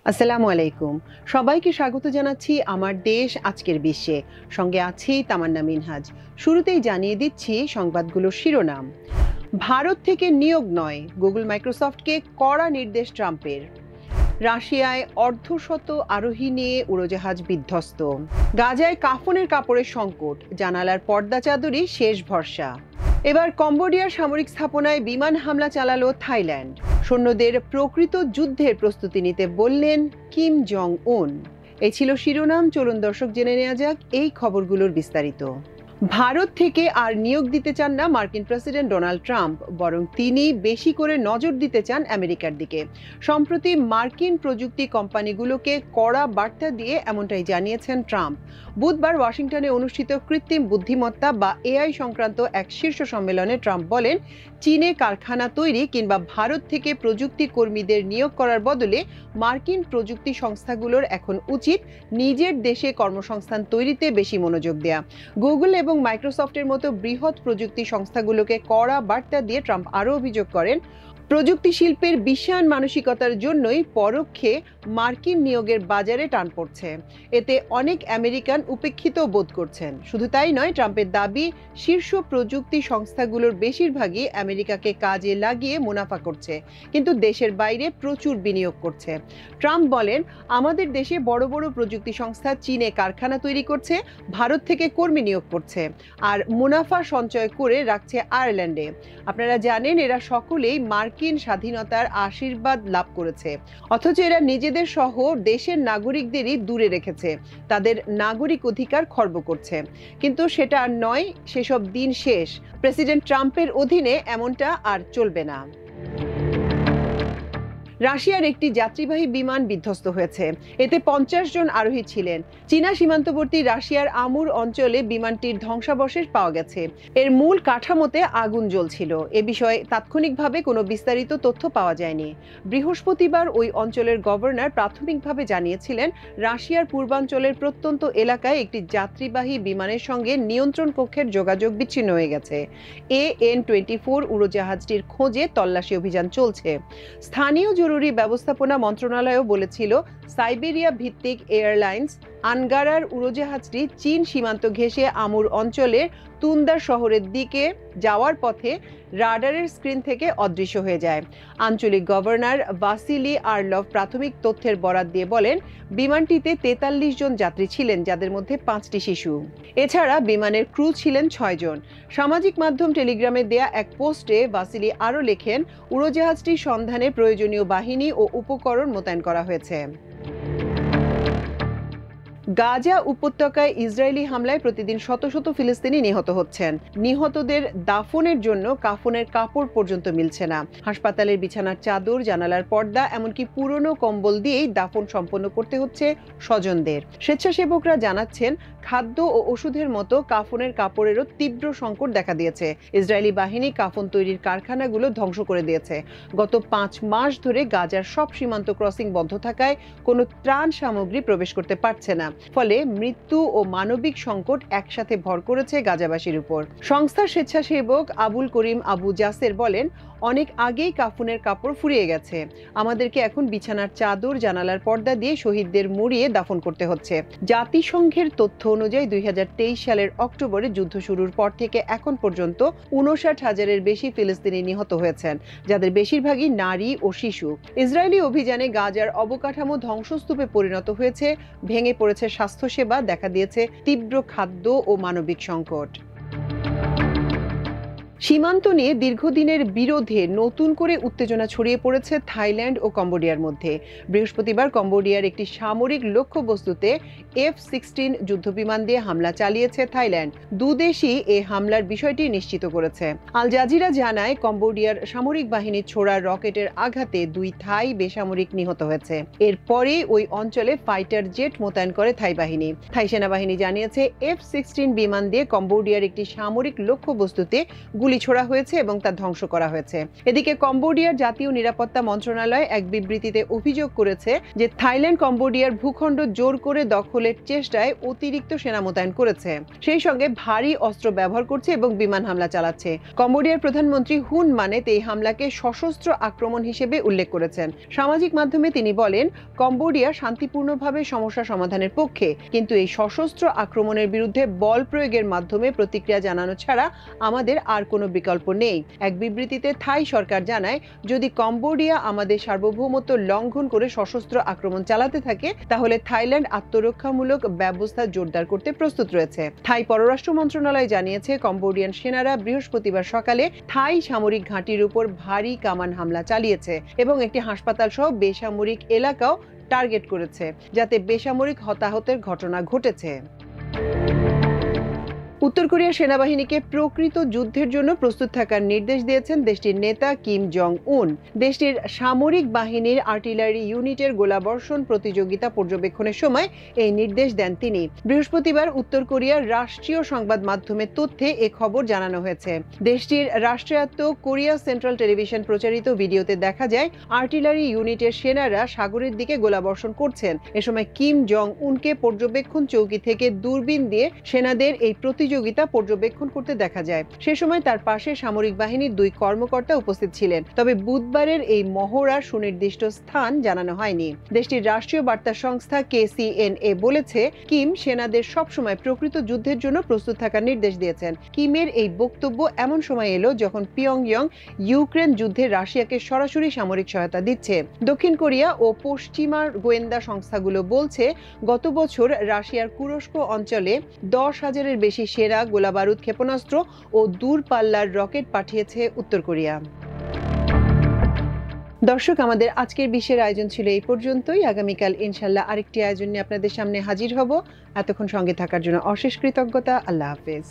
আসসালামু আলাইকুম। সবাইকে স্বাগত জানাচ্ছি আমার দেশ আজকের বিশ্বে। সঙ্গে আছি তামান্না মিনহাজ। শুরুতেই জানিয়ে দিচ্ছি সংবাদগুলোর শিরোনাম। ভারত থেকে নিয়োগ নয়, গুগল মাইক্রোসফটকে কড়া নির্দেশ ট্রাম্পের। রাশিয়ায় অর্ধশত আরোহী নিয়ে উড়োজাহাজ বিধ্বস্ত। গাজায় কাফনের কাপড়ের সংকট, জানালার পর্দা চাদরই শেষ ভরসা। এবার কম্বোডিয়ার সামরিক স্থাপনায় বিমান হামলা চালালো থাইল্যান্ড। সৈন্যদের প্রকৃত যুদ্ধের প্রস্তুতি নিতে বললেন কিম জং উন। এই ছিল শিরোনাম। চলুন দর্শক জেনে নেওয়া যাক এই খবরগুলোর বিস্তারিত। ভারত থেকে আর নিয়োগ দিতে চান না মার্কিন প্রেসিডেন্ট ডোনাল্ড ট্রাম্প, বরং তিনি বেশি করে নজর দিতে চান আমেরিকার দিকে। সম্প্রতি মার্কিন প্রযুক্তি কোম্পানিগুলোকে কড়া বার্তা দিয়ে এমনটাই জানিয়েছেন ট্রাম্প। বুধবার ওয়াশিংটনে অনুষ্ঠিত কৃত্রিম বুদ্ধিমত্তা বা এআই সংক্রান্ত এক শীর্ষ সম্মেলনে ট্রাম্প বলেন, চীনে কারখানা তৈরি কিংবা ভারত থেকে প্রযুক্তি কর্মীদের নিয়োগ করার বদলে মার্কিন প্রযুক্তি সংস্থাগুলোর এখন উচিত নিজের দেশে কর্মসংস্থান তৈরিতে বেশি মনোযোগ দেয়া। গুগল এবং মাইক্রোসফটের মতো বৃহৎ প্রযুক্তি সংস্থাগুলোকে কড়া বার্তা দিয়ে ট্রাম্প আরও অভিযোগ করেন, প্রযুক্তি শিল্পের বিশ্বায়ন মানসিকতার জন্যই পরোক্ষে মার্কিন নিয়োগের বাজারে টান পড়ছে। এতে অনেক আমেরিকান উপেক্ষিত বোধ করছেন। শুধু তাই নয়, ট্রাম্পের দাবি শীর্ষ প্রযুক্তি সংস্থাগুলোর বেশিরভাগই আমেরিকাকে কাজে লাগিয়ে মুনাফা করছে, কিন্তু দেশের বাইরে প্রচুর বিনিয়োগ করছে। ট্রাম্প বলেন, আমাদের দেশে বড় বড় প্রযুক্তি সংস্থা চীনে কারখানা তৈরি করছে, ভারত থেকে কর্মী নিয়োগ করছে আর মুনাফা সঞ্চয় করে রাখছে আয়ারল্যান্ডে। আপনারা জানেন, এরা সকলেই মার্কিন স্বাধীনতার আশীর্বাদ লাভ করেছে, অথচ এরা নিজেদের সহ দেশের নাগরিকদেরই দূরে রেখেছে, তাদের নাগরিক অধিকার খর্ব করছে। কিন্তু সেটা আর নয়, সেসব দিন শেষ। প্রেসিডেন্ট ট্রাম্পের অধীনে এমনটা আর চলবে না। রাশিয়ার একটি যাত্রীবাহী বিমান বিধ্বস্ত হয়েছে। এতে 50 জন আরোহী ছিলেন। চীনা সীমান্তবর্তী রাশিয়ার আমুর অঞ্চলে বিমানটির ধ্বংসাবশেষ পাওয়া গেছে। এর মূল কাঠামোতে আগুন জ্বলছিল। এ বিষয়ে তাৎক্ষণিকভাবে কোনো বিস্তারিত তথ্য পাওয়া যায়নি। বৃহস্পতিবার ওই অঞ্চলের গভর্নর প্রাথমিকভাবে জানিয়েছিলেন, রাশিয়ার পূর্বাঞ্চলের প্রত্যন্ত এলাকায় একটি যাত্রীবাহী বিমানের সঙ্গে নিয়ন্ত্রণ কক্ষের যোগাযোগ বিচ্ছিন্ন হয়ে গেছে। AN-24 উড়োজাহাজটির খোঁজে তল্লাশি অভিযান চলছে। স্থানীয় জরুরি ব্যবস্থাপনা মন্ত্রণালয়ও বলেছিল, সাইবেরিয়া ভিত্তিক এয়ারলাইন্স আনগারার উড়োজাহাজটি চীন সীমান্ত ঘেঁষে আমুর অঞ্চলের তুন্দার শহরের দিকে যাওয়ার পথে রাডারের স্ক্রিন থেকে অদৃশ্য হয়ে যায়। আঞ্চলিক গভর্নর ভাসিলি আরলভ প্রাথমিক তথ্যের বরাত দিয়ে বলেন, বিমানটিতে 43 জন যাত্রী ছিলেন, যাদের মধ্যে 5টি শিশু। এছাড়া বিমানের ক্রু ছিলেন 6 জন। সামাজিক মাধ্যম টেলিগ্রামে দেয়া এক পোস্টে ভাসিলি আরও লেখেন, উড়োজাহাজটির সন্ধানে প্রয়োজনীয় বাহিনী ও উপকরণ মোতায়েন করা হয়েছে। গাজা উপত্যকায় ইসরায়েলি হামলায় প্রতিদিন শত শত ফিলিস্তিনি নিহত হচ্ছেন। নিহতদের দাফনের জন্য কাফনের কাপড় পর্যন্ত মিলছে না। হাসপাতালের বিছানার চাদর, জানালার পর্দা, এমনকি পুরনো কম্বল দিয়েই দাফন সম্পন্ন করতে হচ্ছে স্বজনদের। স্বেচ্ছাসেবকরা জানাচ্ছেন, খাদ্য ও ওষুধের মতো কাফনের কাপড়েরও তীব্র সংকট দেখা দিয়েছে। ইসরায়েলি বাহিনী কাফন তৈরির কারখানাগুলো ধ্বংস করে দিয়েছে। গত 5 মাস ধরে গাজার সব সীমান্ত ক্রসিং বন্ধ থাকায় কোনো ত্রাণ সামগ্রী প্রবেশ করতে পারছে না। ফলে মৃত্যু ও মানবিক সংকট একসাথে ভর করেছে গাজাবাসীর উপর। সংস্থার স্বেচ্ছাসেবক আবুল করিম আবু জাসের বলেন, অনেক আগেই কাফনের কাপড় ফুরিয়ে গেছে। আমাদেরকে এখন বিছানার চাদর, জানালার পর্দা দিয়ে শহীদদের মুড়িয়ে দাফন করতে হচ্ছে। জাতিসংঘের তথ্য অনুযায়ী 2023 সালের অক্টোবরে যুদ্ধ শুরুর পর থেকে এখন পর্যন্ত 59,000-এর বেশি ফিলিস্তিনি নিহত হয়েছেন, যাদের বেশিরভাগই নারী ও শিশু। ইসরায়েলি অভিযানে গাজার অবকাঠামো ধ্বংসস্তূপে পরিণত হয়েছে, ভেঙে পড়েছে স্বাস্থ্যসেবা, দেখা দিয়েছে তীব্র খাদ্য ও মানবিক সংকট। সীমান্ত নিয়ে দীর্ঘদিনের বিরোধে নতুন করে উত্তেজনা ছড়িয়ে পড়েছে থাইল্যান্ড ও কম্বোডিয়ার মধ্যে। বৃহস্পতিবার কম্বোডিয়ার একটি সামরিক লক্ষ্যবস্তুতে F-16 যুদ্ধবিমান দিয়ে হামলা চালিয়েছে থাইল্যান্ড। দুদেশই এ হামলার বিষয়টি নিশ্চিত করেছে। আল জাজিরা জানায়, কম্বোডিয়ার সামরিক বাহিনীর ছোড়া রকেটের আঘাতে 2 থাই বেসামরিক নিহত হয়েছে। এরপরেই ওই অঞ্চলে ফাইটার জেট মোতায়েন করে থাই বাহিনী। থাই সেনাবাহিনী জানিয়েছে, F-16 বিমান দিয়ে কম্বোডিয়ার একটি সামরিক লক্ষ্যবস্তুতে গুলি গুলি ছোড়া হয়েছে এবং তা ধ্বংস করা হয়েছে। এদিকে কম্বোডিয়ার জাতীয় নিরাপত্তা মন্ত্রণালয় এক বিবৃতিতে অভিযোগ করেছে যে থাইল্যান্ড কম্বোডিয়ার ভূখণ্ড জোর করে দখলের চেষ্টায় অতিরিক্ত সেনা মোতায়েন করেছে, সেই সঙ্গে ভারী অস্ত্র ব্যবহার করছে এবং বিমান হামলা চালাচ্ছে। কম্বোডিয়ার প্রধানমন্ত্রী হুন মানেত এই হামলাকে সশস্ত্র আক্রমণ হিসেবে উল্লেখ করেছেন। সামাজিক মাধ্যমে তিনি বলেন, কম্বোডিয়া শান্তিপূর্ণভাবে সমস্যা সমাধানের পক্ষে, কিন্তু এই সশস্ত্র আক্রমণের বিরুদ্ধে বল প্রয়োগের মাধ্যমে প্রতিক্রিয়া জানানো ছাড়া আমাদের আর কোনো বিকল্প নেই। এক বিবৃতিতে থাই সরকার জানায়, যদি কম্বোডিয়া আমাদের সার্বভৌমত্ব লঙ্ঘন করে সশস্ত্র আক্রমণ চালাতে থাকে তাহলে থাইল্যান্ড আত্মরক্ষামূলক ব্যবস্থা জোরদার করতে প্রস্তুত রয়েছে। থাই পররাষ্ট্র মন্ত্রণালয় জানিয়েছে, কম্বোডিয়ান সেনারা বৃহস্পতিবার সকালে থাই সামরিক ঘাঁটির উপর ভারী কামান হামলা চালিয়েছে এবং একটি হাসপাতাল সহ বেসামরিক এলাকাও টার্গেট করেছে, যাতে বেসামরিক হতাহতের ঘটনা ঘটেছে। উত্তর কোরিয়ার সেনাবাহিনীকে প্রকৃত যুদ্ধের জন্য প্রস্তুত থাকার নির্দেশ দিয়েছেন দেশটির নেতা কিম জং উন। দেশটির সামরিক বাহিনীর আর্টিলারি ইউনিটের গোলাবর্ষণ প্রতিযোগিতা পর্যবেক্ষণের সময় এই নির্দেশ দেন তিনি। বৃহস্পতিবার উত্তর কোরিয়ার রাষ্ট্রীয় সংবাদ মাধ্যমের তথ্যে এ খবর জানানো হয়েছে। দেশটির রাষ্ট্রায়ত্ত কোরিয়া সেন্ট্রাল টেলিভিশন প্রচারিত ভিডিওতে দেখা যায়, আর্টিলারি ইউনিটের সেনারা সাগরের দিকে গোলাবর্ষণ করছেন। এ সময় কিম জং উনকে পর্যবেক্ষণ চৌকি থেকে দূরবীন দিয়ে সেনাদের এই প্রতিযোগিতা পর্যবেক্ষণ করতে দেখা যায়। সে সময় তার পাশে সামরিক বাহিনীর 2 কর্মকর্তা উপস্থিত ছিলেন। তবে বুধবারের এই মহড়ার সুনির্দিষ্ট স্থান জানানো হয়নি। দেশটির রাষ্ট্রীয় বার্তা সংস্থা KCNA বলেছে, কিম সেনাদের সবসময় প্রকৃত যুদ্ধের জন্য প্রস্তুত থাকার নির্দেশ দিয়েছেন। কিমের এই বক্তব্য এমন সময় এলো যখন পিয়ংইয়ং ইউক্রেন যুদ্ধে রাশিয়াকে সরাসরি সামরিক সহায়তা দিচ্ছে। দক্ষিণ কোরিয়া ও পশ্চিমা গোয়েন্দা সংস্থাগুলো বলছে, গত বছর রাশিয়ার কুরস্ক অঞ্চলে 10,000-এর বেশি সেরা গোলাবারুদ, ক্ষেপণাস্ত্র ও দূরপাল্লার রকেট পাঠিয়েছে উত্তর কোরিয়া। দর্শক, আমাদের আজকের বিশ্বের আয়োজন ছিল এই পর্যন্তই। আগামীকাল ইনশাল্লাহ আরেকটি আয়োজন নিয়ে আপনাদের সামনে হাজির হব। এতক্ষণ সঙ্গে থাকার জন্য অশেষ কৃতজ্ঞতা। আল্লাহ হাফেজ।